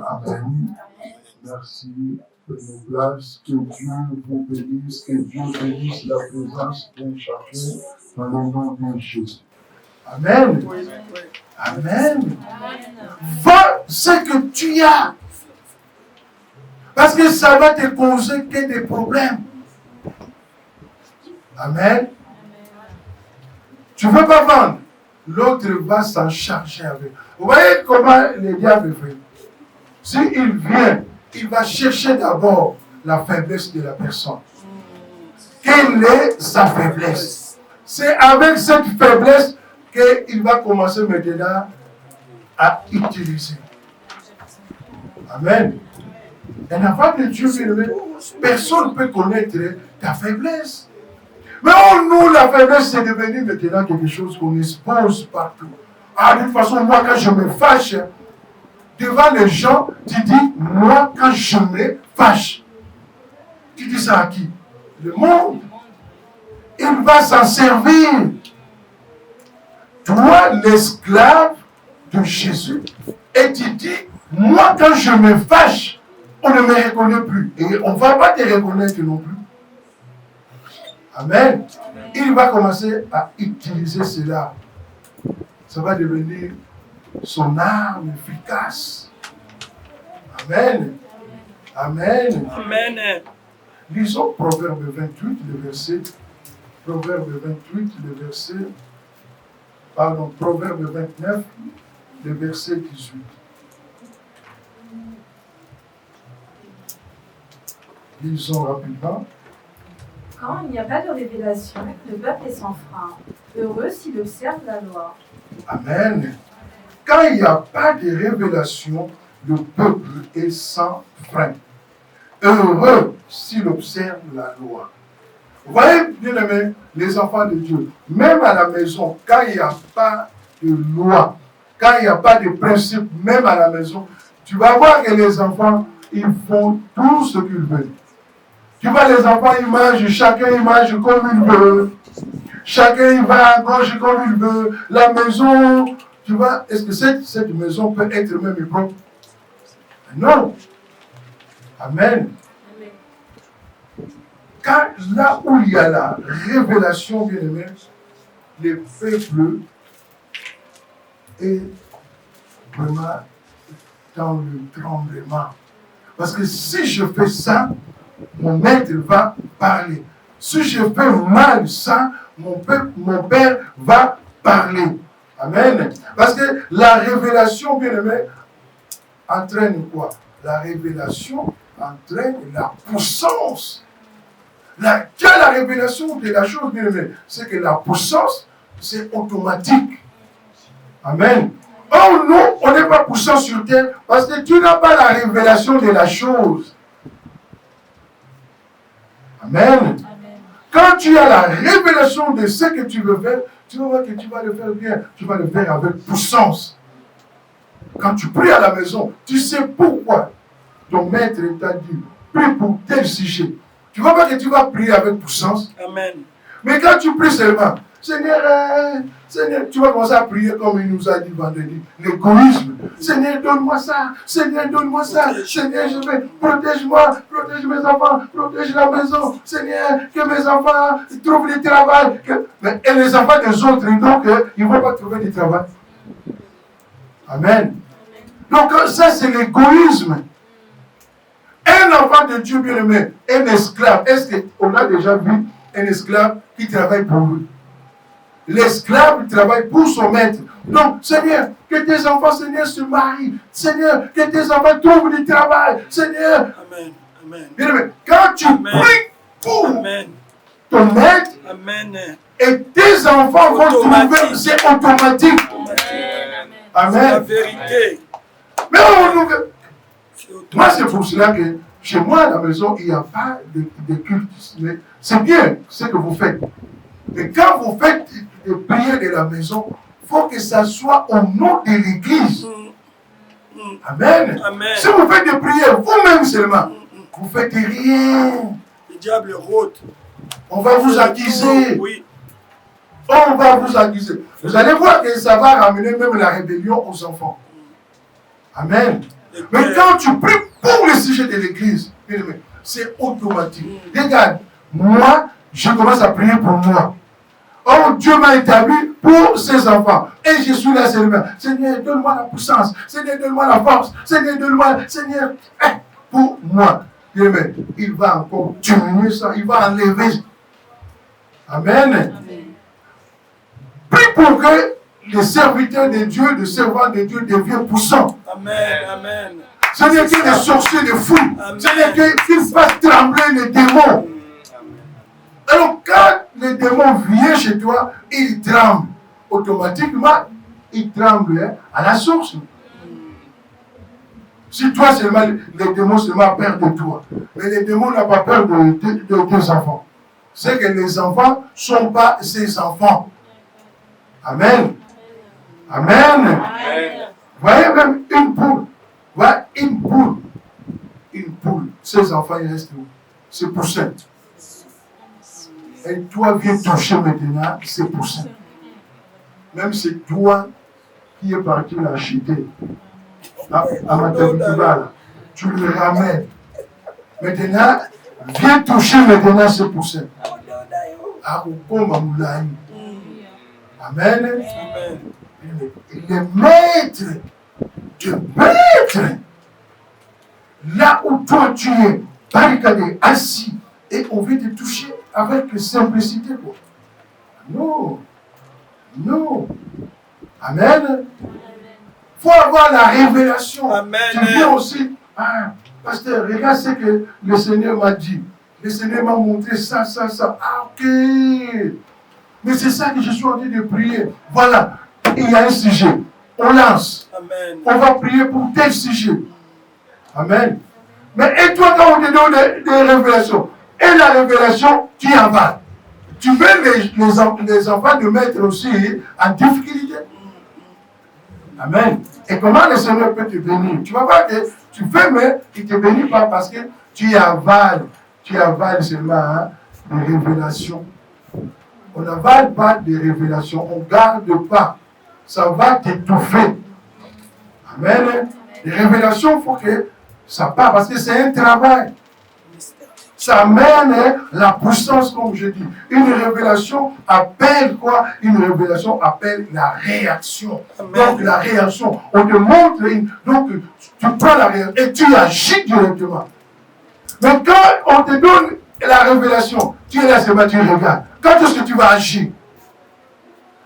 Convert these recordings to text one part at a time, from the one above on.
Amen. Merci de nos places. Que Dieu vous bénisse. Que Dieu bénisse la présence de chacun dans le nom de Jésus. Amen. Amen. Va ce que tu as. Parce que ça va te causer que des problèmes. Amen. Tu ne veux pas vendre. L'autre va s'en charger avec. Vous voyez comment le diable fait. S'il vient, il va chercher d'abord la faiblesse de la personne. Quelle est sa faiblesse? C'est avec cette faiblesse qu'il va commencer maintenant à utiliser. Amen. Et avant de Dieu, personne ne peut connaître ta faiblesse. Mais nous, la faiblesse, c'est devenu maintenant quelque chose qu'on expose partout. Ah, de toute façon, moi, quand je me fâche, devant les gens, tu dis, moi, quand je me fâche. Tu dis ça à qui? Le monde. Il va s'en servir. Toi, l'esclave de Jésus, et tu dis, moi, quand je me fâche, on ne me reconnaît plus. Et on ne va pas te reconnaître non plus. Amen. Il va commencer à utiliser cela. Ça va devenir son arme efficace. Amen. Amen. Amen. Lisons Proverbe 28, le verset. Proverbe 28, le verset. Pardon, Proverbe 29, le verset 18. Lisons rapidement. Quand il n'y a pas de révélation, le peuple est sans frein. Heureux s'il observe la loi. Amen. Quand il n'y a pas de révélation, le peuple est sans frein. Heureux s'il observe la loi. Vous voyez, bien aimés, les enfants de Dieu, même à la maison, quand il n'y a pas de loi, quand il n'y a pas de principe, même à la maison, tu vas voir que les enfants, ils font tout ce qu'ils veulent. Tu vois, les enfants, ils mangent, chacun il mange comme il veut. Chacun il va à gauche comme il veut. La maison, tu vois, est-ce que cette maison peut être même propre? Non. Amen. Car là où il y a la révélation, bien aimé, le peuple est vraiment dans le tremblement. Parce que si je fais ça, mon maître va parler. Si je fais mal ça, mon père va parler. Amen. Parce que la révélation, bien aimé, entraîne quoi? La révélation entraîne la puissance. La révélation de la chose, bien aimé, c'est que la puissance, c'est automatique. Amen. Oh non, on n'est pas puissant sur terre parce que tu n'as pas la révélation de la chose. Amen. Amen. Quand tu as la révélation de ce que tu veux faire, tu vas voir que tu vas le faire bien. Tu vas le faire avec puissance. Quand tu pries à la maison, tu sais pourquoi ton maître t'a dit, prie pour tel sujet. Tu vas voir que tu vas prier avec puissance. Amen. Mais quand tu pries seulement, Seigneur, tu vas commencer à prier comme il nous a dit vendredi. L'égoïsme. Seigneur, donne-moi ça. Seigneur, donne-moi ça. Seigneur, je vais, protège-moi, protège mes enfants, protège la maison. Seigneur, que mes enfants trouvent du travail. Et les enfants des autres, donc, ils ne vont pas trouver du travail. Amen. Donc, ça, c'est l'égoïsme. Un enfant de Dieu bien-aimé, un esclave. Est-ce qu'on a déjà vu un esclave qui travaille pour lui? L'esclave travaille pour son maître. Donc, Seigneur, que tes enfants, Seigneur, se marient. Seigneur, que tes enfants trouvent du travail. Seigneur. Amen. Amen. Bien-aimé, quand tu pries pour ton maître, Amen. Et tes enfants vont trouver, c'est automatique. Amen. C'est la vérité. Mais moi, c'est pour cela que chez moi, à la maison, il n'y a pas de culte. C'est bien ce que vous faites. Mais quand vous faites des prières de la maison, il faut que ça soit au nom de l'Église. Amen. Amen. Si vous faites des prières vous-même seulement, vous ne faites rien. Le diable rôde. On va vous accuser. Oui. On va vous accuser. Vous allez voir que ça va ramener même la rébellion aux enfants. Amen. Mais quand tu pries pour le sujet de l'église, c'est automatique. Regarde, moi, je commence à prier pour moi. Oh, Dieu m'a établi pour ses enfants. Et je suis là seulement. Seigneur, donne-moi la puissance. Seigneur, donne-moi la force. Seigneur, donne-moi, Seigneur, pour moi. Il va encore diminuer ça. Il va enlever. Amen. Amen. Prie pour que les serviteurs de Dieu, les servants de Dieu deviennent puissants. Amen. Amen. Seigneur, que les sorciers, les fous. Seigneur, qu'ils fassent trembler les démons. Alors, quand les démons viennent chez toi, ils tremblent. Automatiquement, ils tremblent à la source. Si toi seulement, les démons seulement ont peur de toi. Mais les démons n'ont pas peur de tes enfants. C'est que les enfants ne sont pas ses enfants. Amen. Amen. Amen. Voyez même une poule. Voyez une poule. Une poule. Ses enfants, ils restent où? C'est pour ça. Et toi, viens toucher maintenant ces poussins. Même c'est toi qui es parti l'acheter. À Matavitiba, tu le ramènes. Maintenant, viens toucher maintenant ces poussins. Amen. Le maître, Dieu maître, là où toi tu es, barricadé, assis, et on veut te toucher avec simplicité. Quoi. Non. Non. Amen. Il faut avoir la révélation. Amen. Tu viens aussi, pasteur, regarde ce que le Seigneur m'a dit. Le Seigneur m'a montré ça. Ah, ok. Mais c'est ça que je suis en train de prier. Voilà, il y a un sujet. On lance. Amen. On va prier pour tel sujet. Amen. Mais et toi, quand on te donne des révélations, et la révélation, tu en vas. Tu veux les enfants de mettre aussi en difficulté. Amen. Et comment le Seigneur peut te bénir? Tu vas voir que tu fais, mais il ne te bénit pas parce que tu avales seulement des révélations. On n'avale pas des révélations, on ne garde pas. Ça va t'étouffer. Amen. Les révélations, il faut que ça part parce que c'est un travail. Ça amène la puissance, comme je dis. Une révélation appelle quoi? Une révélation appelle la réaction. Amen. Donc la réaction, on te montre, donc tu prends la réaction et tu agis directement. Mais quand on te donne la révélation, tu es là, c'est tu regardes. Quand est-ce que tu vas agir?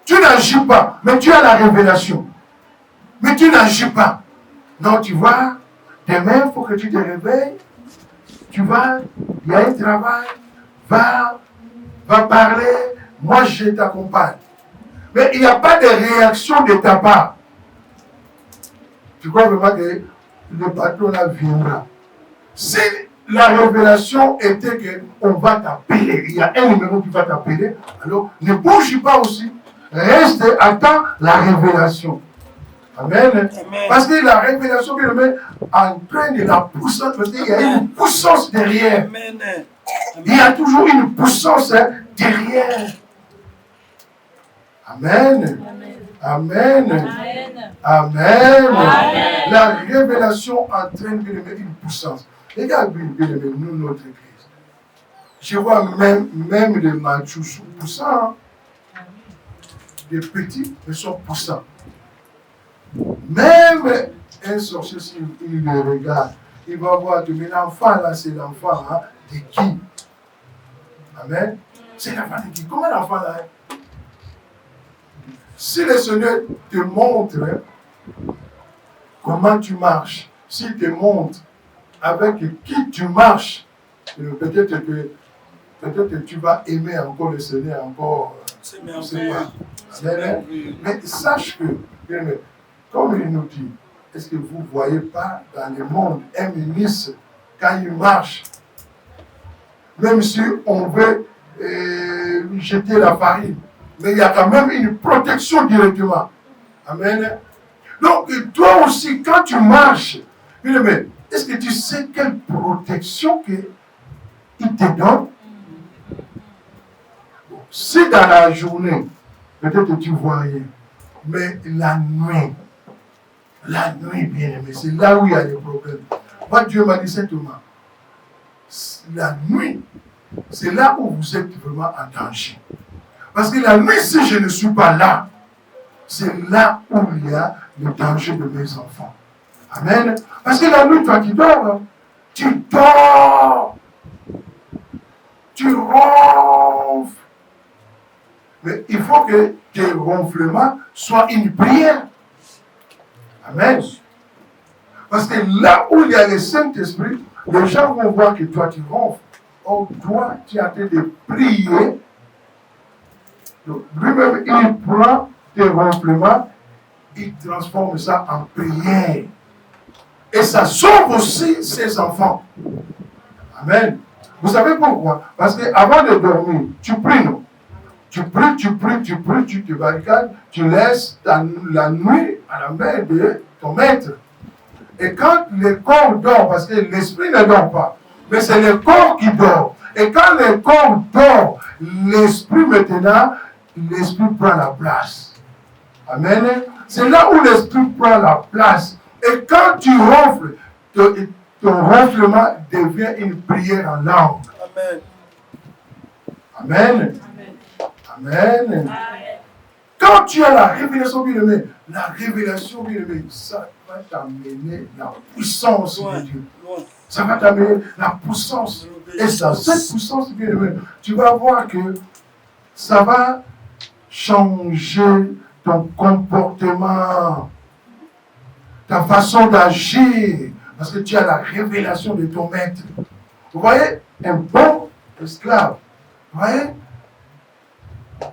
Tu n'agis pas, mais tu as la révélation. Mais tu n'agis pas. Non, tu vois, demain, il faut que tu te réveilles. Tu vas, il y a un travail, va parler, moi je t'accompagne. Mais il n'y a pas de réaction de ta part. Tu crois vraiment que le patron là viendra. Si la révélation était qu'on va t'appeler, il y a un numéro qui va t'appeler, alors ne bouge pas aussi. Reste, attends la révélation. Amen. Amen. Parce que la révélation que le met entraîne la puissance, parce qu'il y a une puissance derrière. Amen. Il y a toujours une puissance derrière. Amen. Amen. Amen. Amen. Amen. La révélation entraîne une puissance. Regarde bien, nous, notre église. Je vois même les Mandjous poussants. Les petits, ils sont poussants. Même un sorcier, s'il le regarde, il va voir que l'enfant là, c'est l'enfant de qui? Amen. C'est l'enfant de qui? Comment l'enfant là? Si le Seigneur te montre comment tu marches, s'il te montre avec qui tu marches, peut-être que tu vas aimer encore le Seigneur, encore. C'est merveilleux. Mais sache que, comme il nous dit, est-ce que vous ne voyez pas dans le monde un ministre, quand il marche, même si on veut lui jeter la farine, mais il y a quand même une protection directement. Amen. Donc, toi aussi, quand tu marches, mais est-ce que tu sais quelle protection qu'il te donne? Si dans la journée, peut-être tu vois rien, mais la nuit, La nuit, bien aimé, c'est là où il y a des problèmes. Moi, Dieu m'a dit simplement, la nuit, c'est là où vous êtes vraiment en danger. Parce que la nuit, si je ne suis pas là, c'est là où il y a le danger de mes enfants. Amen. Parce que la nuit, toi qui dors, tu dors. Tu ronfles. Mais il faut que tes ronflements soient une prière. Amen. Parce que là où il y a le Saint-Esprit, les gens vont voir que toi tu ronfles. Oh, toi, tu es en train de prier. Donc, lui-même, il prend tes ronflements, il transforme ça en prière. Et ça sauve aussi ses enfants. Amen. Vous savez pourquoi? Parce qu'avant de dormir, tu pries, non? Tu pries, tu te barricades, tu laisses la nuit à la main de ton maître. Et quand le corps dort, parce que l'esprit ne dort pas, mais c'est le corps qui dort. Et quand le corps dort, l'esprit maintenant, l'esprit prend la place. Amen. C'est là où l'esprit prend la place. Et quand tu ronfles, ton ronflement devient une prière en langue. Amen. Amen. Amen. Quand tu as la révélation, bien-aimé, ça va t'amener la puissance de Dieu. Ça va t'amener la puissance. Et ça, cette puissance, bien-aimé, tu vas voir que ça va changer ton comportement, ta façon d'agir, parce que tu as la révélation de ton maître. Vous voyez, un bon esclave, vous voyez,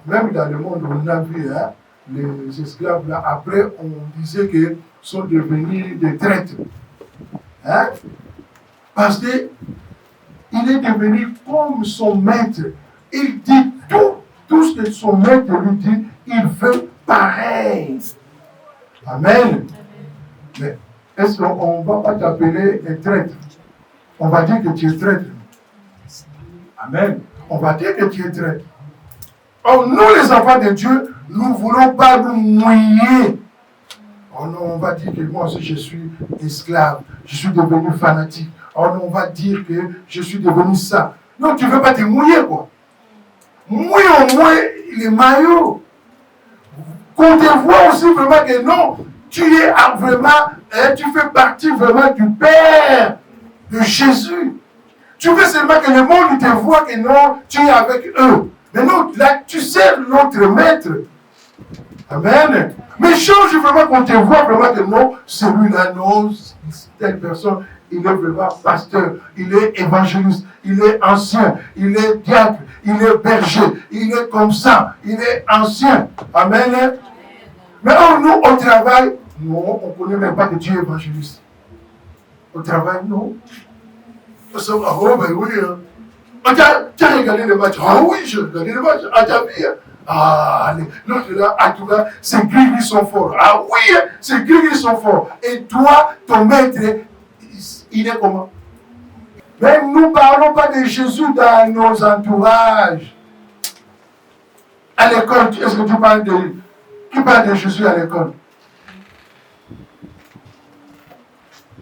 même dans le monde, on a vu, hein, les esclaves là, après, on disait qu'ils sont devenus des traîtres. Hein? Parce qu'il est devenu comme son maître. Il dit tout ce que son maître lui dit, il fait pareil. Amen. Mais est-ce qu'on ne va pas t'appeler un traître? On va dire que tu es traître. Amen. On va dire que tu es traître. Or, nous, les enfants de Dieu, nous ne voulons pas nous mouiller. Oh non, on va dire que moi aussi je suis esclave, je suis devenu fanatique. Oh non, on va dire que je suis devenu ça. Non, tu ne veux pas te mouiller, quoi. Mouille au moins les maillots. Qu'on te voit aussi vraiment que non, tu es vraiment, tu fais partie vraiment du Père, de Jésus. Tu veux seulement que le monde te voit que non, tu es avec eux. Mais non, là, tu sers notre maître. Amen. Mais change vraiment qu'on te voit vraiment que non, celui-là, non, telle personne, il est vraiment pasteur, il est évangéliste, il est ancien, il est diacre, il est berger, il est comme ça, il est ancien. Amen. Mais nous, au travail, non, on ne connaît même pas que tu es évangéliste. Au travail, non. Oh, ben oui. Tu as regardé le match. Ah oui, j'ai regardé le match. Ah, t'as vu. Ah, l'autre là, ah, tout là, ces gris sont forts. Ah oui, ces gris sont forts. Et toi, ton maître, il est comment? Mais nous ne parlons pas de Jésus dans nos entourages. À l'école, est-ce que tu parles de... Qui parle de Jésus à l'école?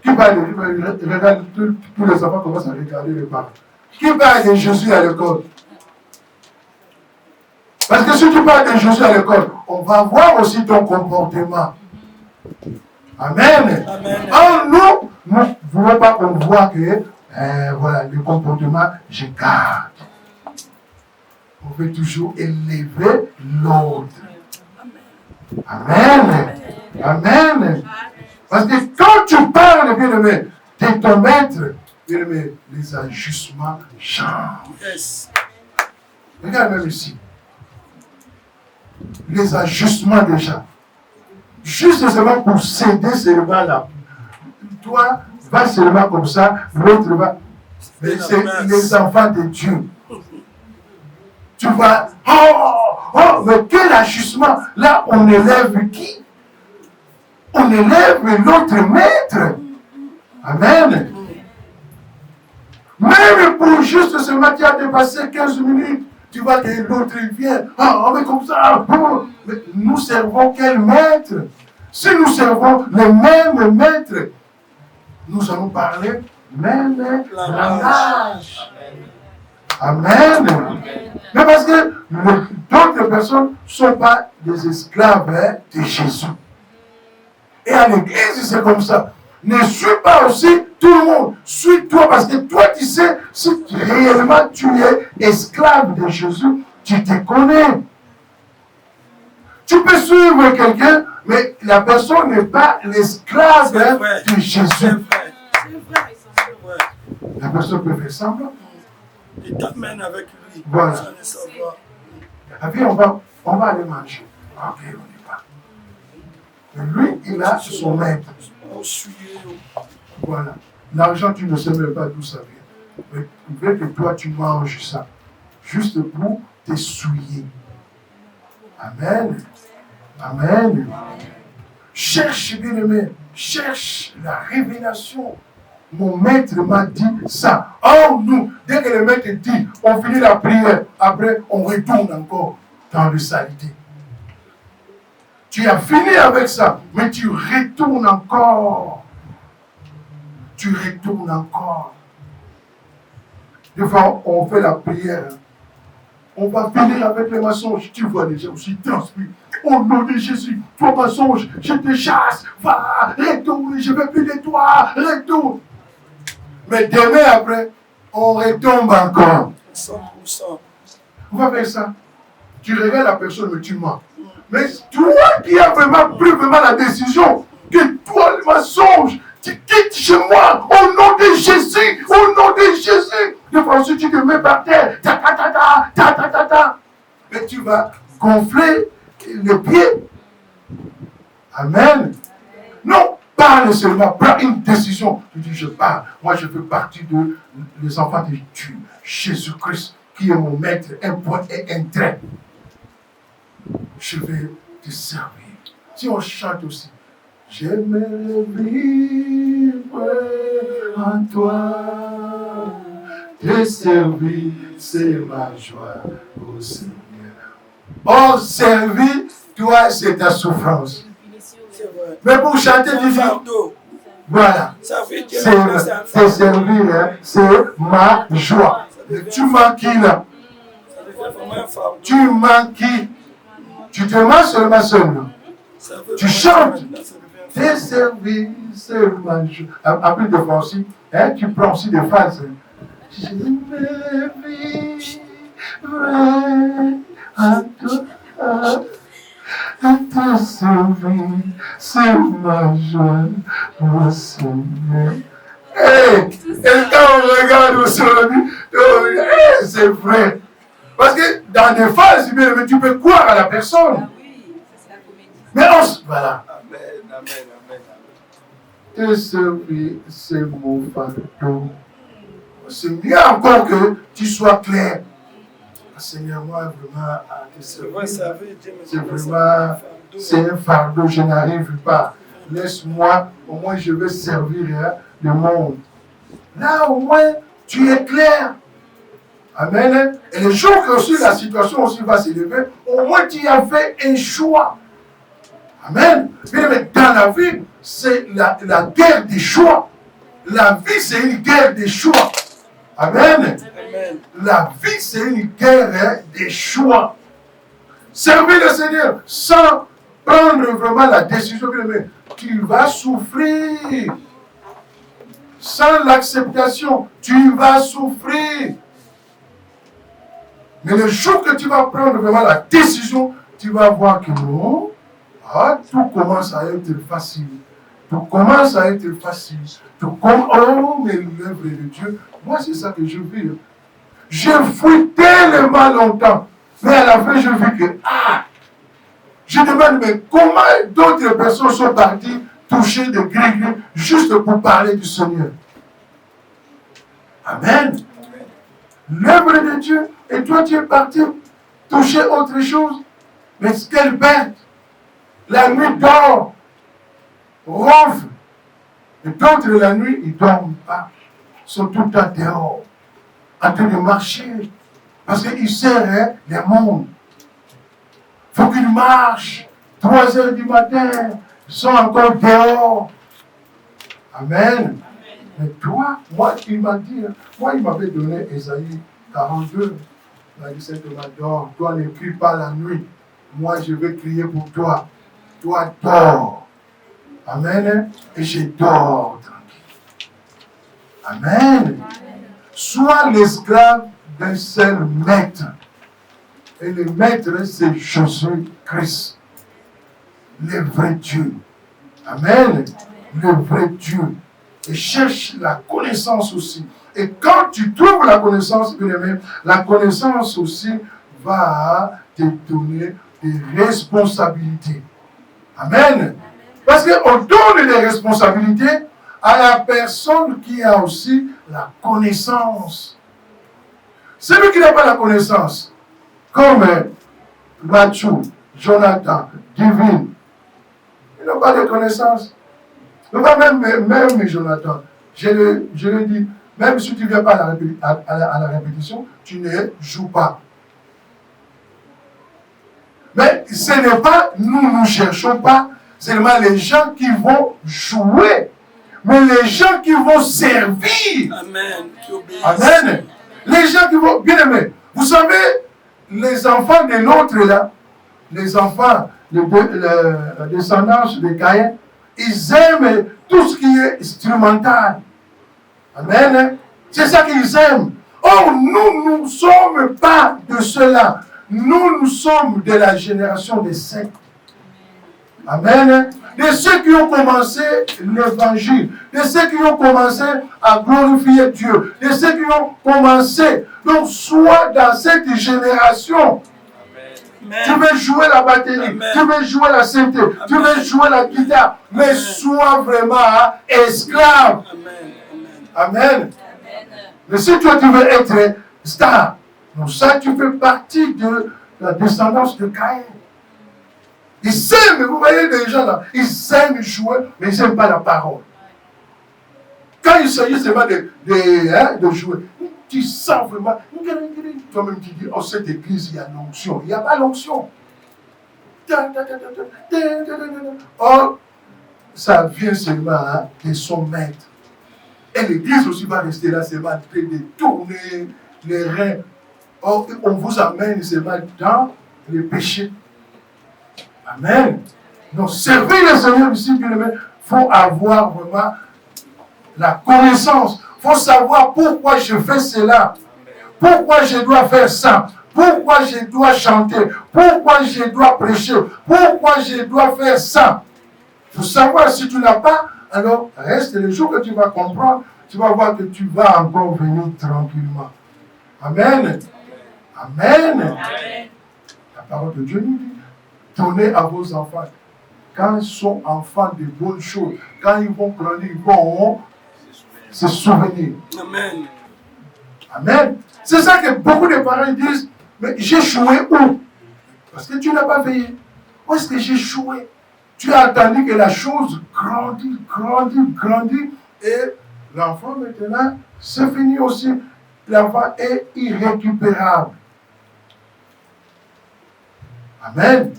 Qui parle de... Regarde, tous les enfants commencent à regarder les parents. Qui parle de Jésus à l'école? Parce que si tu parles de Jésus à l'école, on va voir aussi ton comportement. Amen. Amen. Or, nous ne voulons pas qu'on voit que, voilà, le comportement, je garde. On veut toujours élever l'autre. Amen. Amen. Parce que quand tu parles, bien-aimé, de ton maître, bien-aimé, les ajustements changent. Yes. Regarde même ici. Les ajustements déjà. Juste seulement pour céder seulement là. Toi, va seulement comme ça, l'autre va. Mais c'est les enfants de Dieu. Tu vas. Oh, mais quel ajustement! Là, on élève qui? On élève notre maître. Amen. Même pour juste seulement qui a dépassé 15 minutes, tu vois que l'autre vient. Ah, mais comme ça. Mais nous servons quel maître? Si nous servons le même maître, nous allons parler même langage. Amen. Mais parce que d'autres personnes ne sont pas des esclaves de Jésus. Et à l'église, c'est comme ça. Ne suis pas aussi tout le monde. Suis-toi parce que toi, tu sais, si réellement tu es esclave de Jésus, tu te connais. Tu peux suivre quelqu'un, mais la personne n'est pas l'esclave de Jésus. C'est vrai. La personne peut faire semblant. Il t'amène avec lui. Voilà. Sans le savoir. Et puis on va aller manger. Ok, on y va. Mais lui, il a son maître. Voilà. L'argent, tu ne sais même pas d'où ça vient. Mais il veut que toi, tu manges ça. Juste pour t'essuyer. Amen. Amen. Cherche, bien aimé. Cherche la révélation. Mon maître m'a dit ça. Oh, nous, dès que le maître dit, on finit la prière. Après, on retourne encore dans le saleté. Tu as fini avec ça, mais tu retournes encore. Tu retournes encore. Des fois, on fait la prière. On va finir avec les mensonges. Tu vois déjà aussi transpire. Au nom de Jésus, toi mensonge, je te chasse. Va, retourne, je ne veux plus de toi. Retourne. Mais demain après, on retombe encore. 100%. On va faire ça. Tu regardes la personne, mais tu mens. Mais toi qui as vraiment pris la décision que toi, le mensonge, tu quittes chez moi au nom de Jésus, au nom de Jésus. De fois ensuite tu te mets par terre, mais tu vas gonfler les pieds. Amen. Non, parle seulement, prends une décision. Tu dis, je parle. Moi, je fais partie des enfants de Dieu. Jésus-Christ, qui est mon maître, un point et un trait. Je vais te servir. Si on chante aussi, j'aimerais vivre en toi, te servir, c'est ma joie, ô Seigneur. Oh, servir, toi, c'est ta souffrance. Mais pour chanter, tu dis, voilà, c'est servir, hein, c'est ma joie. Tu manques qui là? Tu manques qui? Tu te mens seulement seul. Tu chantes. Tes services, c'est ma joie. Après de français, hein, tu prends aussi des phrases. Je me vivrai à toi, à te servir, c'est ma joie, mon Seigneur. Et quand on regarde aujourd'hui, c'est vrai. Parce que dans des phases, tu peux croire à la personne. Mais voilà. Amen. Te servir, c'est mon fardeau. C'est mieux encore que tu sois clair. Seigneur, moi, vraiment, à te servir, c'est un fardeau, je n'arrive pas. Laisse-moi, au moins je vais servir le monde. Là, au moins, tu es clair. Amen. Et le jour que aussi la situation aussi va s'élever, au moins tu as fait un choix. Amen. Mais dans la vie, c'est la guerre des choix. La vie, c'est une guerre des choix. Amen. Amen. La vie, c'est une guerre des choix. Servir le Seigneur sans prendre vraiment la décision, tu vas souffrir. Sans l'acceptation, tu vas souffrir. Mais le jour que tu vas prendre vraiment la décision, tu vas voir que non, tout commence à être facile. Tout commence à être facile. Oh, mais l'œuvre de Dieu, moi c'est ça que je vis. J'ai fui tellement longtemps. Mais à la fin, je vis que, je demande, mais comment d'autres personnes sont parties toucher de gris-gris juste pour parler du Seigneur? Amen. L'œuvre de Dieu, et toi tu es parti toucher autre chose. Mais quelle bête! La nuit dort, ronfle. Et d'autres la nuit, ils ne dorment pas. Ils sont tout le temps dehors, en train de marcher. Parce qu'ils servent les mondes. Il faut qu'ils marchent 3 heures du matin, sont encore dehors. Amen. Mais toi, moi, il m'a dit, moi, il m'avait donné Ésaïe 42. Il m'a dit, c'est que dors, toi ne crie pas la nuit. Moi, je vais crier pour toi. Toi, dors. Amen. Et je dors tranquille. Amen. Sois l'esclave d'un seul maître. Et le maître, c'est Jésus-Christ. Le vrai Dieu. Amen. Le vrai Dieu. Et cherche la connaissance aussi. Et quand tu trouves la connaissance, bien aimé, la connaissance aussi va te donner des responsabilités. Amen. Parce qu'on donne des responsabilités à la personne qui a aussi la connaissance. Celui qui n'a pas la connaissance, comme Mathieu, Jonathan, Divine, ils n'ont pas de connaissance. Même Jonathan, je le dis, même si tu ne viens pas à la répétition, tu ne joues pas. Mais ce n'est pas, nous ne cherchons pas seulement les gens qui vont jouer, mais les gens qui vont servir. Amen. Amen. Les gens qui vont, bien aimés, vous savez, les enfants de l'autre là, les enfants, la descendance de Caïn, ils aiment tout ce qui est instrumental. Amen. C'est ça qu'ils aiment. Or, nous ne sommes pas de cela. Nous sommes de la génération des saints. Amen. De ceux qui ont commencé l'évangile, de ceux qui ont commencé à glorifier Dieu, de ceux qui ont commencé. Donc, sois dans cette génération. Amen. Tu veux jouer la batterie, amen, tu veux jouer la synthé, amen, tu veux jouer la guitare, mais amen, sois vraiment esclave. Amen. Amen. Amen. Mais si toi tu veux être star, donc ça tu fais partie de la descendance de Caïn. Ils aiment, vous voyez des gens là, ils aiment jouer, mais ils n'aiment pas la parole. Quand il s'agit seulement de jouer, tu sens vraiment, toi-même tu dis, oh cette église, il y a l'onction. Il n'y a pas l'onction. Or, ça vient seulement de son maître. Et l'église aussi va rester là, seulement en train de tourner les reins. Or, on vous amène seulement dans le péché. Amen. Donc, servir le Seigneur ici, bien aimé, il faut avoir vraiment la connaissance. Il faut savoir pourquoi je fais cela. Pourquoi je dois faire ça. Pourquoi je dois chanter. Pourquoi je dois prêcher. Pourquoi je dois faire ça. Il faut savoir, si tu n'as pas, alors reste le jour que tu vas comprendre, tu vas voir que tu vas encore venir tranquillement. Amen. Amen. Amen. La parole de Dieu nous dit, donnez à vos enfants, quand ils sont enfants de bonnes choses, quand ils vont grandir, ils vont se souvenir. Amen. Amen. C'est ça que beaucoup de parents disent, mais j'ai joué où? Parce que tu n'as pas veillé. Où est-ce que j'ai joué? Tu as attendu que la chose grandit, et l'enfant maintenant, c'est fini aussi. L'enfant est irrécupérable. Amen.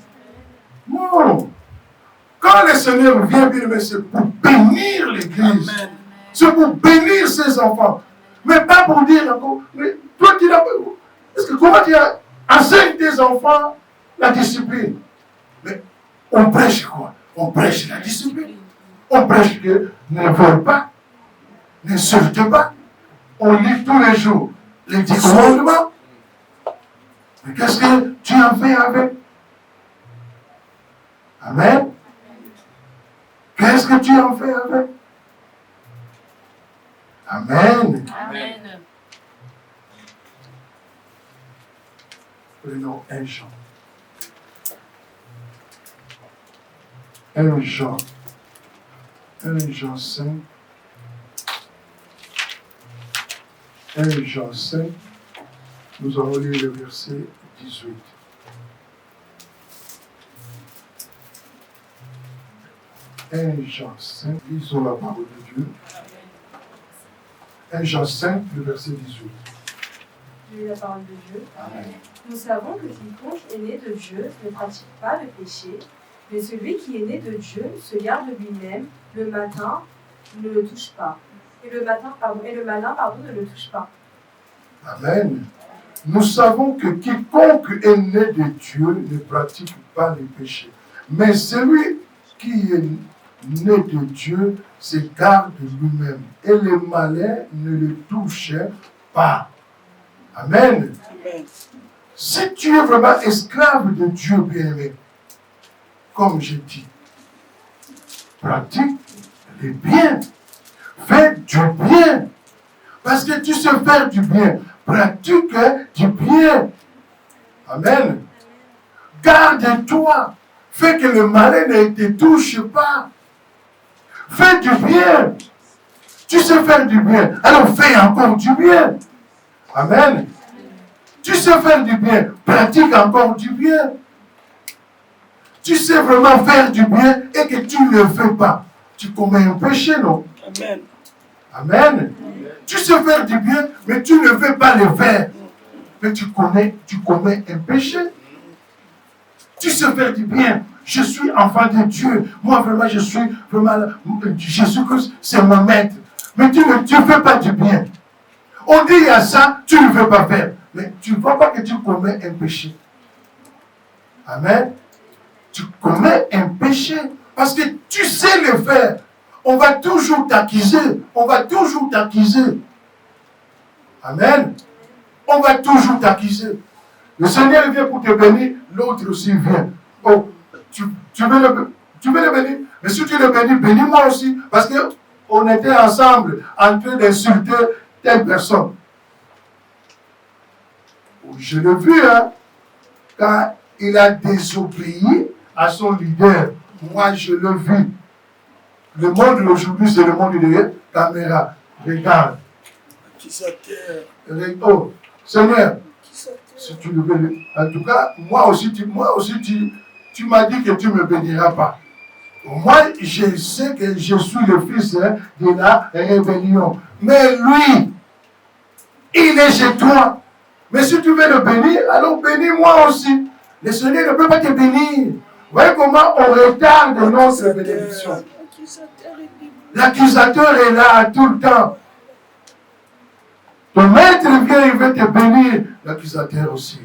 Non. Quand le Seigneur vient, bien, c'est pour bénir l'Église. Amen. C'est pour bénir ses enfants. Mais pas pour dire encore, mais toi tu n'as pas. Est-ce que comment tu as enseigné tes enfants la discipline? Mais on prêche quoi? On prêche la discipline. On prêche que ne vole pas, n'insulte pas. On lit tous les jours les 10 commandements. Mais qu'est-ce que tu en fais avec? Amen. Qu'est-ce que tu en fais avec? Amen. Amen. Prenons 1 Jean. 1 Jean. 1 Jean 5. 1 Jean 5. Nous allons lire le verset 18. Jean 5, lisons la parole de Dieu. 1 Jean 5, le verset 18. Je lis la parole de Dieu. Amen. Nous savons que quiconque est né de Dieu ne pratique pas le péché, Mais celui qui est né de Dieu se garde lui-même, le matin ne le touche pas. Et le malin, ne le touche pas. Amen. Nous savons que quiconque est né de Dieu ne pratique pas le péché. Mais celui qui est né de Dieu se garde lui-même. Et le malin ne le touche pas. Amen. Amen. Si tu es vraiment esclave de Dieu, bien-aimé, comme je dis, pratique le bien. Fais du bien. Parce que tu sais faire du bien. Pratique du bien. Amen. Garde-toi. Fais que le malin ne te touche pas. Fais du bien. Tu sais faire du bien. Alors fais encore du bien. Amen. Tu sais faire du bien. Pratique encore du bien. Tu sais vraiment faire du bien et que tu ne le fais pas. Tu commets un péché, non? Amen. Amen. Tu sais faire du bien, mais tu ne veux pas le faire. Mais tu commets un péché. Tu sais faire du bien. Je suis enfant de Dieu. Moi, vraiment, je suis vraiment... Jésus-Christ, c'est mon maître. Mais tu ne fais pas du bien. On dit il y a ça, tu ne veux pas faire. Mais tu ne vois pas que tu commets un péché. Amen. Tu commets un péché. Parce que tu sais le faire. On va toujours t'accuser. On va toujours t'accuser. Amen. On va toujours t'accuser. Le Seigneur vient pour te bénir, l'autre aussi vient. Oh, tu veux le bénir? Mais si tu le bénis, bénis-moi aussi. Parce qu'on était ensemble en train d'insulter telle personne. Je l'ai vu, hein, quand il a désobéi à son leader. Moi, je l'ai vu. Le monde d'aujourd'hui, c'est le monde de caméra. Regarde. Oh, Seigneur, si tu le bénis. En tout cas, moi aussi, tu m'as dit que tu ne me béniras pas. Moi, je sais que je suis le fils de la rébellion. Mais lui, il est chez toi. Mais si tu veux le bénir, alors bénis-moi aussi. Le Seigneur ne peut pas te bénir. Vous voyez comment on retarde notre bénédiction. L'accusateur est là tout le temps. Ton maître vient, il veut te bénir. L'accusateur aussi.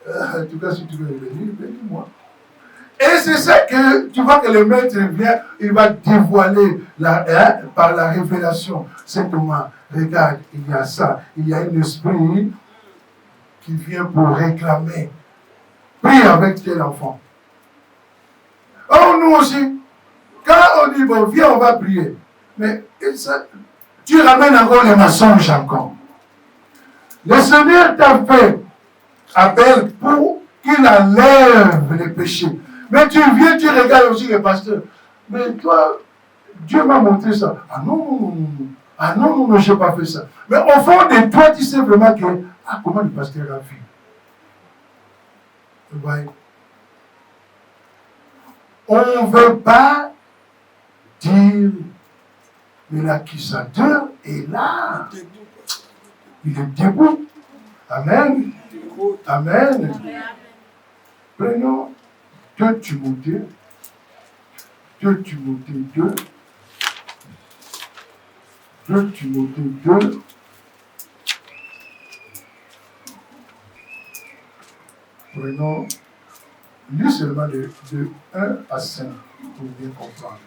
En tout cas, si tu veux le bénir, bénis-moi. Et c'est ça que tu vois que le maître vient, il va dévoiler par la révélation. C'est comment, regarde, il y a ça, il y a un esprit qui vient pour réclamer. Prie avec tel enfant. Oh, nous aussi, quand on dit, bon, viens, on va prier. Mais ça, tu ramènes encore les mensonges encore. Le Seigneur t'a fait appel pour qu'il enlève les péchés. Mais tu viens, tu regardes aussi les pasteurs. Mais toi, Dieu m'a montré ça. Ah non. Ah non, je n'ai pas fait ça. Mais au fond de toi, tu sais vraiment que, comment le pasteur a fait. Vous voyez? On ne veut pas dire, mais l'accusateur est là. Il est debout. Amen. Amen. Prenons 2 Timothée 2. 2 Timothée 2. Prenons, lis seulement de 1 à 5 pour bien comprendre.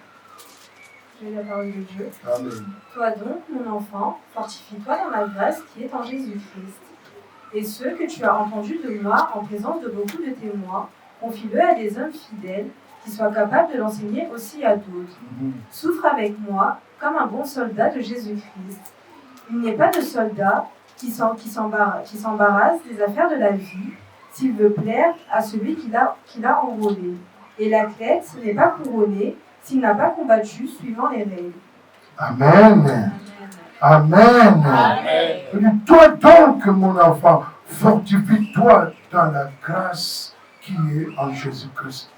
Je vais la parole de Dieu. Amen. Toi donc, mon enfant, fortifie-toi dans la grâce qui est en Jésus-Christ. Et ce que tu as entendu de moi en présence de beaucoup de témoins, confie-le à des hommes fidèles qui soient capables de l'enseigner aussi à d'autres. Souffre avec moi comme un bon soldat de Jésus-Christ. Il n'y a pas de soldat qui s'embarrasse des affaires de la vie s'il veut plaire à celui qui l'a enrôlé. Et l'athlète n'est pas couronné s'il n'a pas combattu suivant les règles. Amen. Amen. Amen. Toi donc, mon enfant, fortifie-toi dans la grâce qui est en Jésus-Christ.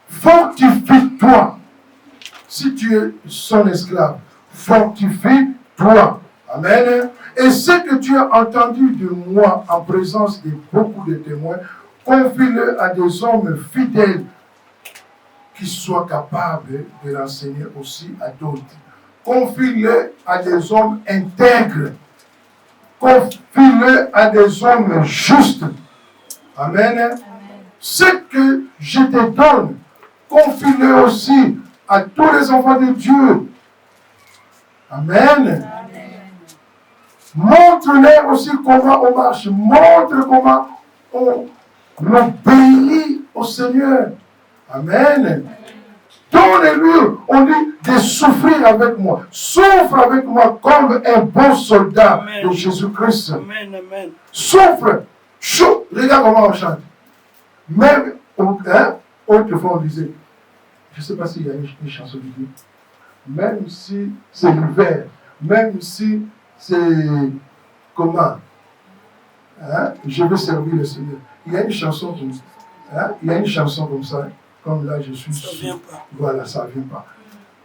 Fortifie-toi. Si tu es son esclave, fortifie-toi. Amen. Et ce que tu as entendu de moi en présence de beaucoup de témoins, confie-le à des hommes fidèles qui soit capable de l'enseigner aussi à d'autres. Confie-le à des hommes intègres. Confie-le à des hommes justes. Amen. Ce que je te donne, confie-le aussi à tous les enfants de Dieu. Amen. Montre-leur aussi comment on marche. Montre comment on obéit au Seigneur. Amen. Donne-lui, on dit, de souffrir avec moi. Souffre avec moi comme un bon soldat Amen. de Jésus-Christ. Amen, amen. Souffre. Chou. Regarde comment on chante. Même, autrefois on disait, je ne sais pas s'il y a une chanson qui dit, même si c'est l'hiver, même si c'est comment, je veux servir le Seigneur. Il y a une chanson comme ça. Il y a une chanson comme ça. Comme là, je suis Ça ne vient pas. Voilà, ça ne vient pas.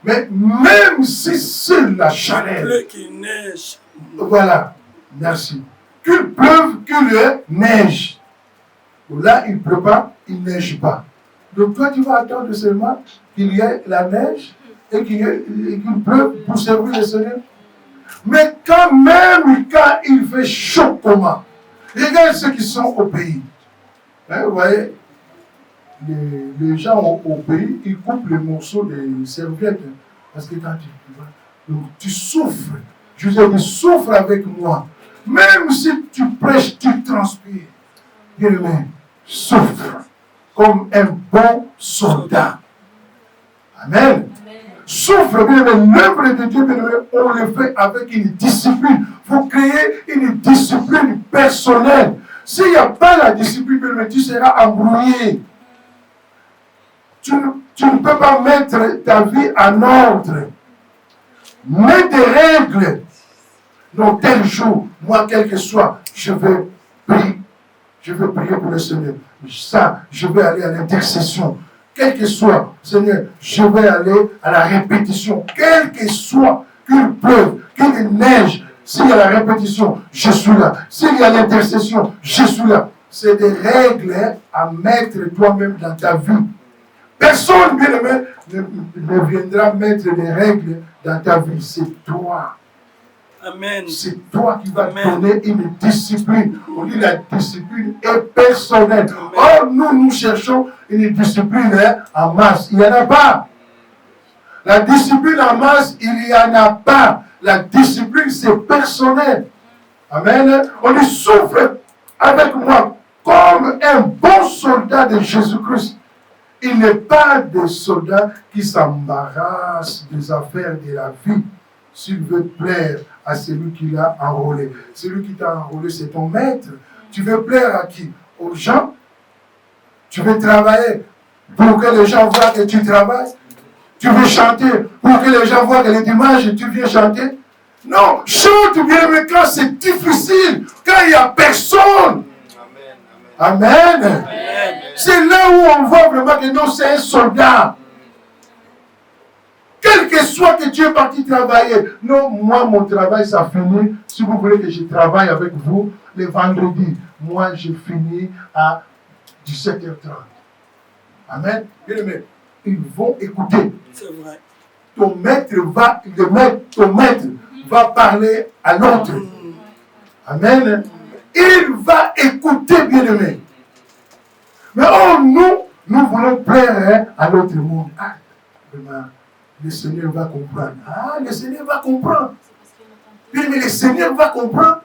Mais même si c'est la chaleur. Il pleut, qu'il neige. Voilà, merci. Qu'il pleuve, qu'il neige. Là, il ne pleut pas, il ne neige pas. Donc toi, tu vas attendre seulement qu'il y ait la neige et qu'il pleuve pour servir le Seigneur. Mais quand même, quand il fait chaud, comment? Regarde ceux qui sont au pays. Vous voyez, les gens au pays, ils coupent les morceaux des serviettes. Parce que quand donc, tu souffres. Je veux dire, souffre avec moi. Même si tu prêches, tu transpires. Bien-aimé, souffre comme un bon soldat. Amen. Souffre, bien-aimé. L'œuvre de Dieu, bien-aimé, on le fait avec une discipline. Il faut créer une discipline personnelle. S'il n'y a pas la discipline, bien-aimé, tu seras embrouillé. Tu ne peux pas mettre ta vie en ordre. Mets des règles. Donc, tel jour, moi, quel que soit, je vais prier. Je vais prier pour le Seigneur. Ça, je vais aller à l'intercession. Quel que soit, Seigneur, je vais aller à la répétition. Quel que soit, qu'il pleuve, qu'il neige, s'il y a la répétition, je suis là. S'il y a l'intercession, je suis là. C'est des règles à mettre toi-même dans ta vie. Personne, bien-aimé, ne viendra mettre des règles dans ta vie. C'est toi. Amen. C'est toi qui vas donner une discipline. On dit la discipline est personnelle. Or, nous cherchons une discipline en masse. Il n'y en a pas. La discipline en masse, il n'y en a pas. La discipline, c'est personnel. Amen. On dit souffre avec moi comme un bon soldat de Jésus-Christ. Il n'est pas des soldats qui s'embarrassent des affaires de la vie s'il veut plaire à celui qui l'a enrôlé. Celui qui t'a enrôlé, c'est ton maître. Tu veux plaire à qui? Aux gens? Tu veux travailler pour que les gens voient que tu travailles? Tu veux chanter pour que les gens voient que les dimanches, tu viens chanter? Non, chante bien, mais quand c'est difficile, quand il n'y a personne. Amen. Amen. C'est là où on voit vraiment que non, c'est un soldat. Quel que soit que tu es parti travailler. Non, moi, mon travail, ça finit. Si vous voulez que je travaille avec vous, les vendredis, moi, je finis à 17h30. Amen. Bien aimé, ils vont écouter. C'est vrai. Ton maître va parler à l'autre. Amen. Il va écouter, bien aimé. Mais nous voulons plaire à l'autre monde. Ah, le Seigneur va comprendre. Ah, le Seigneur va comprendre. Mais le Seigneur va comprendre.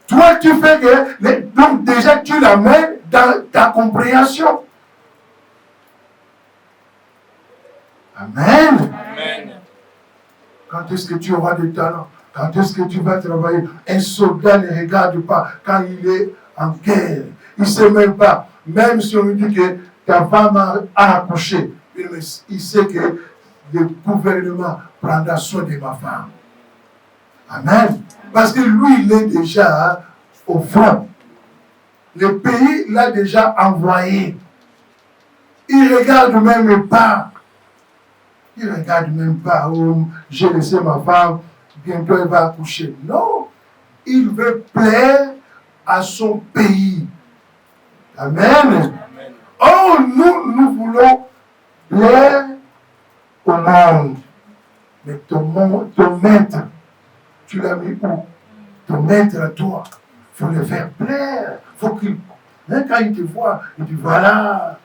Toi, tu fais que... Donc, déjà, tu l'amènes dans ta compréhension. Amen. Amen. Quand est-ce que tu auras du talent? Quand est-ce que tu vas travailler? Un soldat ne regarde pas quand il est en guerre. Il ne sait même pas. Même si on lui dit que ta femme a accouché, il sait que le gouvernement prendra soin de ma femme. Amen. Parce que lui, il est déjà au front. Le pays l'a déjà envoyé. Il ne regarde même pas. Il ne regarde même pas. Oh, j'ai laissé ma femme, bientôt elle va accoucher. Non. Il veut plaire à son pays. Amen. Oh, nous voulons plaire au monde. Mais ton maître, tu l'as mis où? Ton maître à toi, il faut le faire plaire. Faut qu'il, même quand il te voit, il dit voilà,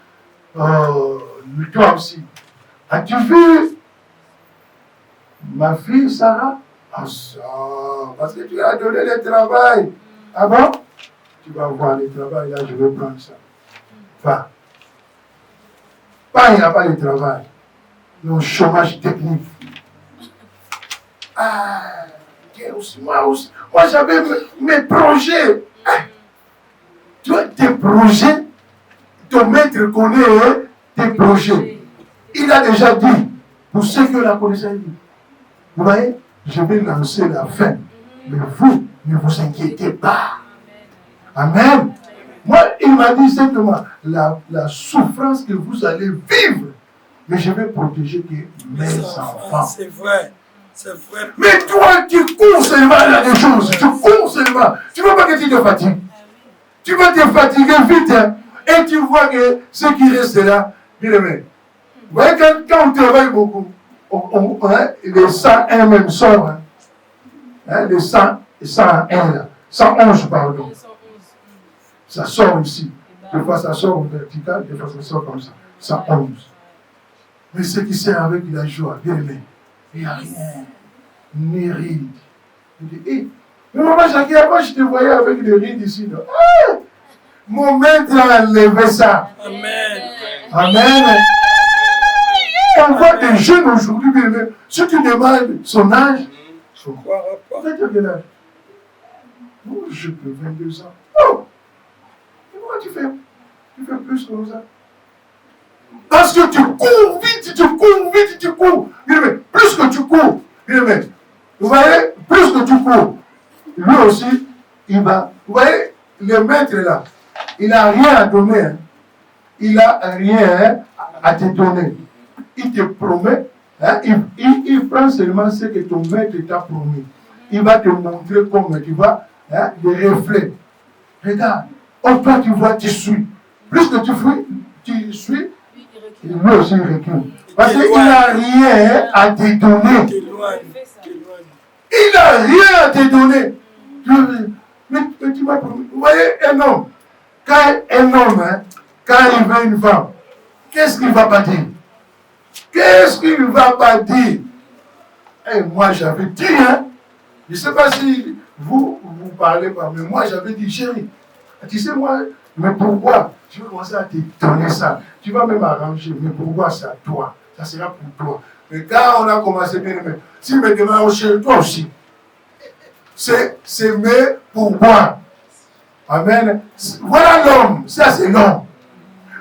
toi aussi. As-tu vu ma fille Sarah? Ah ça, parce que tu as donné le travail. Ah bon? Tu vas voir le travail, là je vais prendre ça. Va. Pas, il n'y a pas de travail. Le chômage technique. Ah, moi j'avais mes projets. Ah, tu vois, tes projets, ton maître connaît tes projets. Il a déjà dit, pour ceux qui la connaissent, vous voyez, je vais lancer la fin. Mais vous, ne vous inquiétez pas. Amen. Moi, il m'a dit simplement, la souffrance que vous allez vivre, mais je vais protéger mes enfants. C'est vrai. C'est vrai. Mais toi, tu cours seulement à des choses. Tu cours seulement. Tu ne veux pas que tu te fatigues. Tu vas te fatiguer vite. Hein, et tu vois que ce qui reste là, bien aimé. Vous voyez, quand on travaille beaucoup, les 101 même sort. Hein, les 101 là. 111, pardon. Ça sort ici. Des fois, ça sort en vertical, des fois, ça sort comme ça. 111. Mais ce qui sert avec la joie, bien aimé, il n'y a rien. Ni rides. Il dit, hey, mais maman Jackie, moi je te voyais avec des rides ici. Ah, mon maître a enlevé ça. Amen. Amen. On voit des jeunes aujourd'hui, bien aimé. Si tu demandes son âge, Je crois pas. tu as quel âge? Oh, je peux 22 ans. Oh! Pourquoi tu fais plus comme ça? Parce que tu cours vite, tu cours. Plus que tu cours, vous voyez, plus que tu cours, lui aussi, il va. Vous voyez, le maître là, il n'a rien à donner. Hein. Il n'a rien à te donner. Il te promet, hein, il prend seulement ce que ton maître t'a promis. Il va te montrer comment tu vas, hein, des reflets. Regarde, toi tu vois, tu suis. Plus que tu suis, lui aussi il recule. Parce qu'il n'a rien à te donner. Il n'a rien à te donner. Mais tu m'as promis. Vous voyez, un homme, quand il veut une femme, qu'est-ce qu'il ne va pas dire? Qu'est-ce qu'il ne va pas dire? Et moi, j'avais dit, hein, je ne sais pas si vous parlez pas, mais moi, j'avais dit, chérie, tu sais, moi, mais pourquoi? Je vais commencer à te donner ça. Tu vas même arranger, mais pourquoi c'est à toi? Ça sera pour toi. Mais quand on a commencé bien aimé, si maintenant on cherche toi aussi, c'est s'aimer pour moi. Amen. Voilà l'homme, ça c'est l'homme.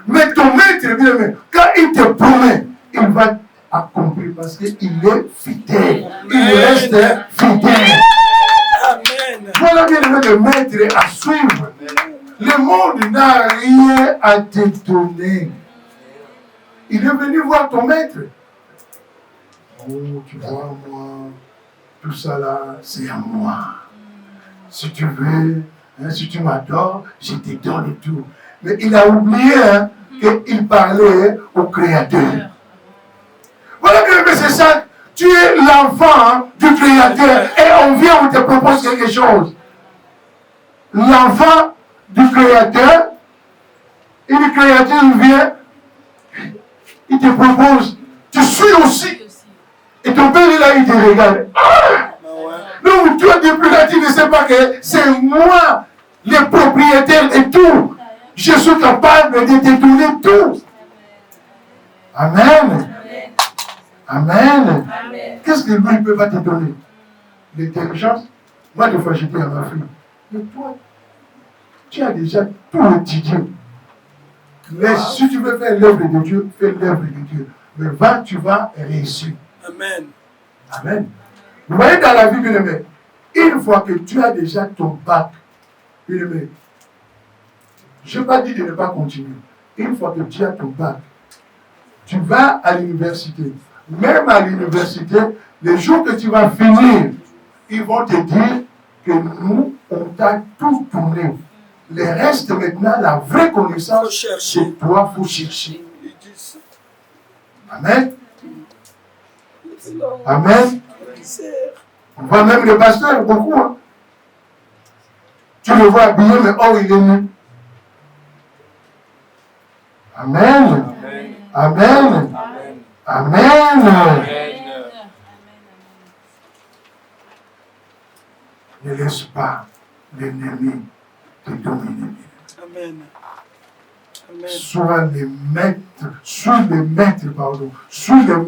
Mais ton maître, bien aimé, quand il te promet, il va accomplir parce qu'il est fidèle. Il reste fidèle. Amen. Voilà bien aimé le maître à suivre. Le monde n'a rien à te donner. Il est venu voir ton maître. Oh, tu vois, moi, tout ça là, c'est à moi. Si tu veux, hein, si tu m'adores, je te donne et tout. Mais il a oublié hein, qu'il parlait au Créateur. Voilà que c'est ça. Tu es l'enfant du Créateur. Et on vient, on te propose quelque chose. L'enfant du Créateur, et le Créateur il vient, il te propose, tu suis aussi. Et ton père est là, il te regarde. Ah! Donc toi, depuis là, tu ne sais pas que c'est moi le propriétaire de tout. Je suis capable de te donner tout. Amen. Amen. Qu'est-ce que lui ne peut pas te donner? L'intelligence. Moi, des fois, j'étais à ma fille. Mais toi, tu as déjà tout étudié. Mais si tu veux faire l'œuvre de Dieu, fais l'œuvre de Dieu. Mais va, tu vas réussir. Amen. Amen. Vous voyez dans la vie, bien aimé, une fois que tu as déjà ton bac, bien aimé, je n'ai pas dit de ne pas continuer. Une fois que tu as ton bac, tu vas à l'université. Même à l'université, les jours que tu vas finir, ils vont te dire que nous, on t'a tout tourné. Le reste maintenant, la vraie connaissance, c'est toi, il faut chercher. Amen. Amen. On voit même les pasteurs, beaucoup. Hein. Tu le vois habillé, mais oh, il est nu. Amen. Amen. Amen. Ne laisse pas l'ennemi te dominer. Amen. Amen. Sois le maître, suis le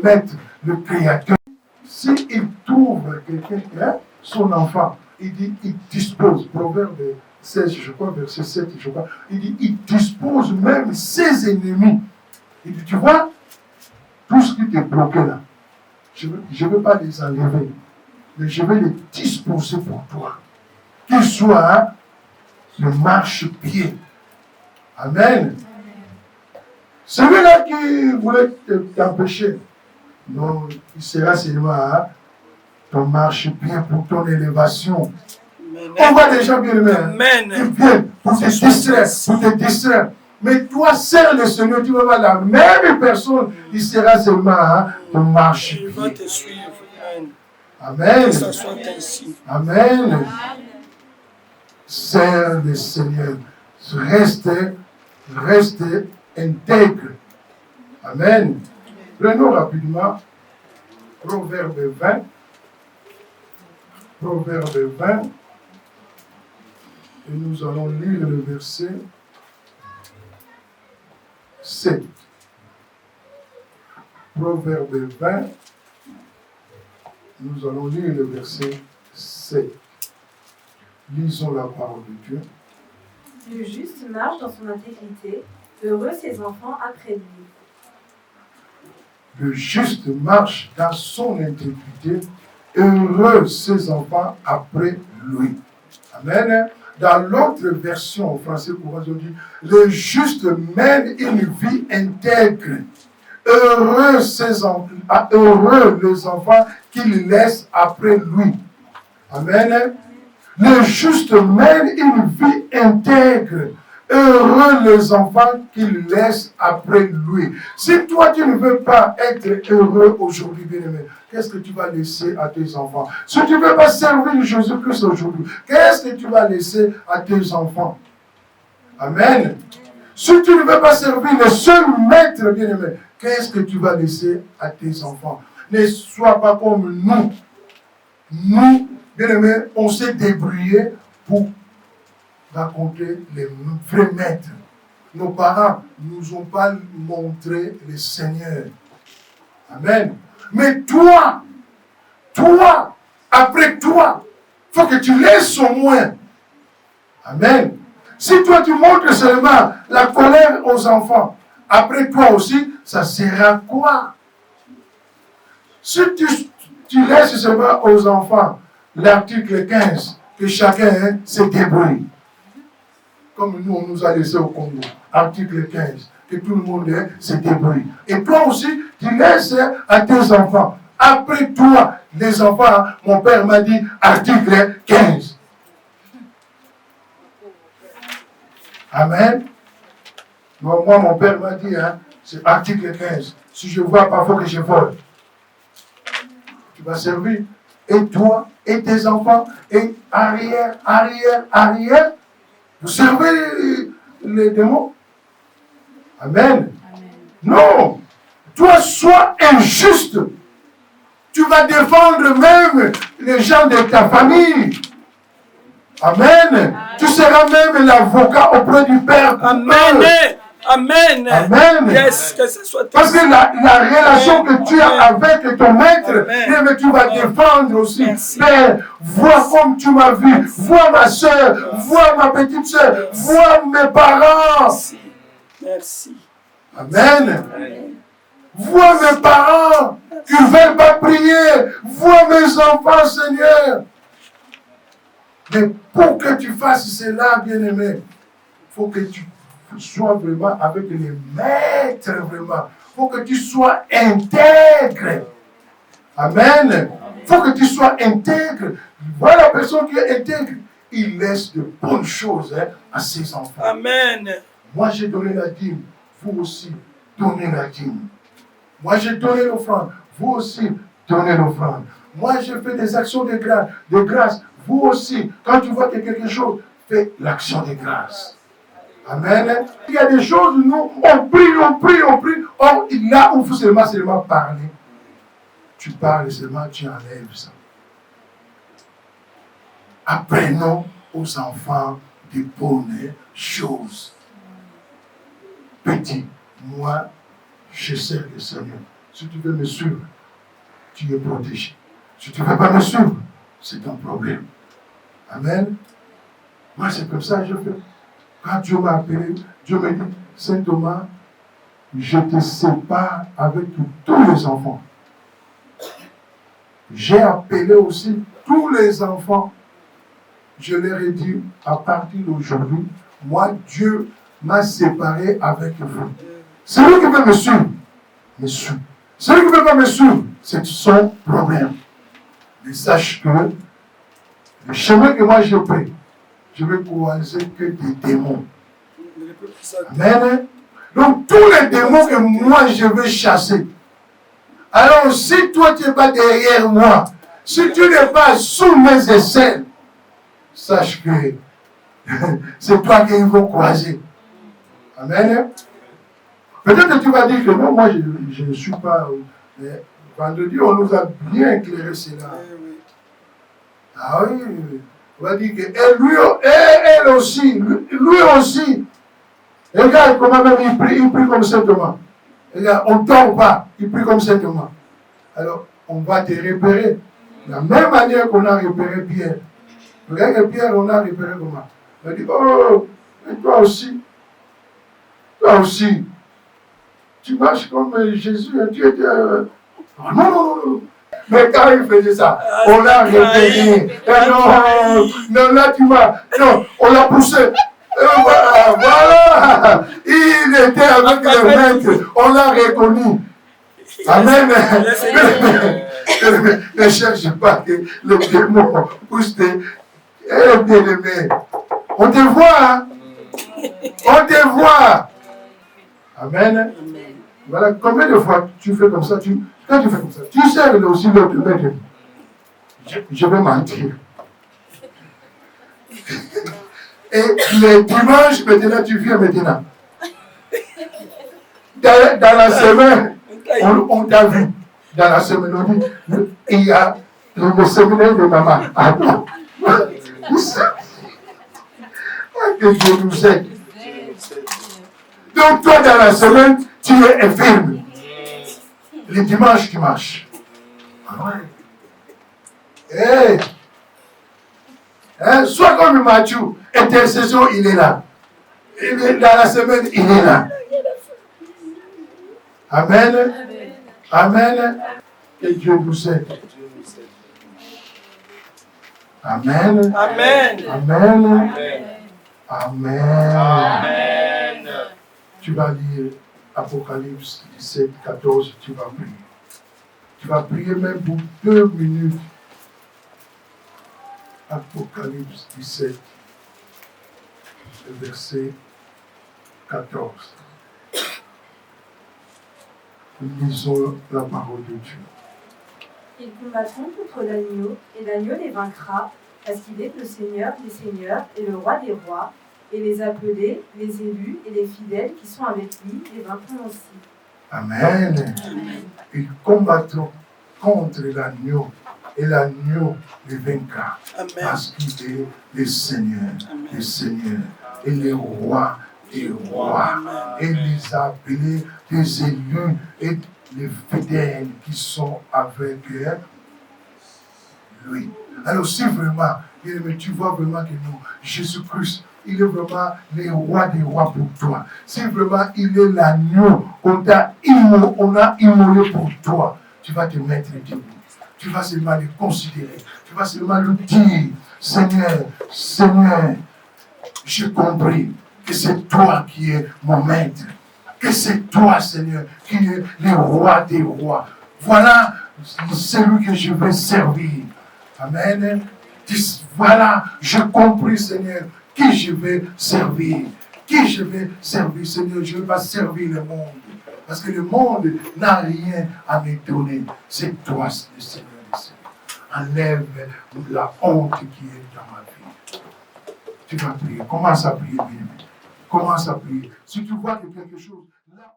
maître, le créateur. S'il trouve quelqu'un qui a son enfant, il dit, il dispose, Proverbe 16, je crois, verset 7, je crois, il dit, il dispose même ses ennemis. Il dit, tu vois, tout ce qui t'est bloqué là, je ne veux pas les enlever, mais je vais les disposer pour toi. Qu'ils soient le marchepied. Amen. Celui-là qui voulait t'empêcher, non, il sera seulement ton marchepied pour ton élévation. On voit des gens bien aimés. Ils viennent pour te distraire, Mais toi, sers le Seigneur, tu vas voir la même personne, il sera seulement ton marchepied. Il va te suivre. Amen. Que ça soit ainsi. Amen. Sers le Seigneur. Restez intègre. Amen. Prenons rapidement Proverbe 20. Proverbe 20. Et nous allons lire le verset 7. Proverbe 20. Nous allons lire le verset 7. Lisons la parole de Dieu. Le juste marche dans son intégrité, heureux ses enfants après lui. Le juste marche dans son intégrité, heureux ses enfants après lui. Amen. Dans l'autre version en français courant, on dit, le juste mène une vie intègre. Heureux les enfants qu'il laisse après lui. Amen. Le juste mène une vie intègre. Heureux les enfants qu'il laisse après lui. Si toi, tu ne veux pas être heureux aujourd'hui, bien-aimé, qu'est-ce que tu vas laisser à tes enfants? Si tu ne veux pas servir Jésus-Christ aujourd'hui, qu'est-ce que tu vas laisser à tes enfants? Amen. Si tu ne veux pas servir le seul maître, bien-aimé, qu'est-ce que tu vas laisser à tes enfants? Ne sois pas comme nous. Nous, bien-aimés, on s'est débrouillé pour raconter les vrais maîtres. Nos parents ne nous ont pas montré le Seigneur. Amen. Mais toi, après toi, il faut que tu laisses au moins. Amen. Si toi tu montres seulement la colère aux enfants, après toi aussi, ça sera quoi? Si tu laisses seulement aux enfants l'article 15, que chacun se débrouille. Comme nous, on nous a laissé au Congo. Article 15. Que tout le monde se débrouille. Et toi aussi, tu laisses à tes enfants. Après toi, les enfants, mon père m'a dit article 15. Amen. Moi, mon père m'a dit, c'est article 15. Si je vois pas, il faut que je vole. Tu vas servir. Et toi, et tes enfants, et arrière. Vous servez les démons? Amen. Non. Toi, sois injuste. Tu vas défendre même les gens de ta famille. Amen. Tu seras même l'avocat auprès du Père. Amen. Amen. Amen. Yes, que ce soit parce que la relation que tu as avec ton maître, mais tu vas défendre aussi. Merci. Père, vois comme tu m'as vu. Vois ma soeur. Vois ma petite soeur. Vois mes parents. Merci. Merci. Amen. Vois mes parents qui ne veulent pas prier. Vois mes enfants, Seigneur. Mais pour que tu fasses cela, bien-aimé, il faut que tu sois vraiment avec les maîtres, vraiment. Il faut que tu sois intègre. Amen. Il faut que tu sois intègre. Voilà la personne qui est intègre. Il laisse de bonnes choses à ses enfants. Amen. Moi, j'ai donné la dîme. Vous aussi, donnez la dîme. Moi, j'ai donné l'offrande. Vous aussi, donnez l'offrande. Moi, je fais des actions de grâce. Vous aussi, quand tu vois qu'il y a quelque chose, fais l'action de grâce. Amen. Il y a des choses, nous, on prie. Or, là où il faut seulement parler. Tu parles seulement, tu enlèves ça. Apprenons aux enfants des bonnes choses. Petit, moi, je sers le Seigneur. Si tu veux me suivre, tu es protégé. Si tu ne veux pas me suivre, c'est ton problème. Amen. Moi, c'est comme ça que je fais. Quand Dieu m'a appelé, Dieu m'a dit, Saint Thomas, je te sépare avec tous les enfants. J'ai appelé aussi tous les enfants. Je leur ai dit, à partir d'aujourd'hui, moi, Dieu m'a séparé avec vous. Celui qui veut me suivre, me suit. Celui qui ne veut pas me suivre, c'est son problème. Mais sache que le chemin que moi j'ai pris, je vais croiser que des démons. Amen. Donc tous les démons que moi je vais chasser. Alors si toi tu n'es pas derrière moi, si tu n'es pas sous mes aisselles, sache que c'est toi qu'ils vont croiser. Amen. Peut-être que tu vas dire que non, moi je ne suis pas. Mais vendredi, on nous a bien éclairé cela. Ah oui, on va dire que elle aussi, lui aussi. Regarde comment même il prie comme Saint Thomas. Regarde, on ne dort pas, il prie comme Saint Thomas. Alors, on va te repérer. De la même manière qu'on a repéré Pierre. Regarde que Pierre, on a repéré comment. On a dit, oh, et toi aussi, tu marches comme Jésus, et tu étais... non. Mais quand il faisait ça, on l'a repéré. Non, là tu vas. Non, on l'a poussé. Voilà. Il était avec les maîtres. On l'a reconnu. Amen. Ne cherche pas que le démon pousse tes bien-aimés. On te voit. Hein? On te voit. Amen. Voilà, combien de fois tu fais comme ça, quand tu fais comme ça, tu sais aussi l'autre maître. Je vais mentir. Et les dimanches, maintenant, tu viens maintenant. Dans la semaine, on t'a vu. Dans la semaine, on dit, il y a le séminaire de maman. Ah non. Que Dieu nous aide. Donc toi, dans la semaine, tu es infirme. Les dimanches, tu marches. Hey. Hein? Sois comme Mathieu. Intercession, il est là. Dans la semaine, il est là. Amen. Amen. Que Dieu nous aide. Amen. Amen. Amen. Amen. Amen. Tu vas lire Apocalypse 17, 14, tu vas prier. Tu vas prier même pour 2 minutes. Apocalypse 17, verset 14. Lisons la parole de Dieu. Ils combattront contre l'agneau, et l'agneau les vaincra, parce qu'il est le Seigneur des seigneurs et le roi des rois, et les appelés, les élus et les fidèles qui sont avec lui les vaincront aussi. Amen. Amen. Ils combattront contre l'agneau, et l'agneau les vaincra. Amen. Parce qu'il est le Seigneur des seigneurs et le roi des rois. Amen. Et les appelés, les élus et les fidèles qui sont avec lui. Alors si vraiment, tu vois vraiment que non, Jésus-Christ, il est vraiment le roi des rois pour toi. Si vraiment il est l'agneau qu'on a immolé pour toi, tu vas te mettre debout. Tu vas seulement le considérer. Tu vas seulement lui dire, Seigneur, j'ai compris que c'est toi qui es mon maître. Que c'est toi, Seigneur, qui es le roi des rois. Voilà celui que je vais servir. Amen. Voilà, j'ai compris, Seigneur, qui je vais servir. Qui je vais servir, Seigneur. Je ne vais pas servir le monde. Parce que le monde n'a rien à me donner. C'est toi, le Seigneur des Seigneurs. Enlève la honte qui est dans ma vie. Tu vas prier. Commence à prier, bien-aimé. Commence à prier. Si tu vois que quelque chose... Là,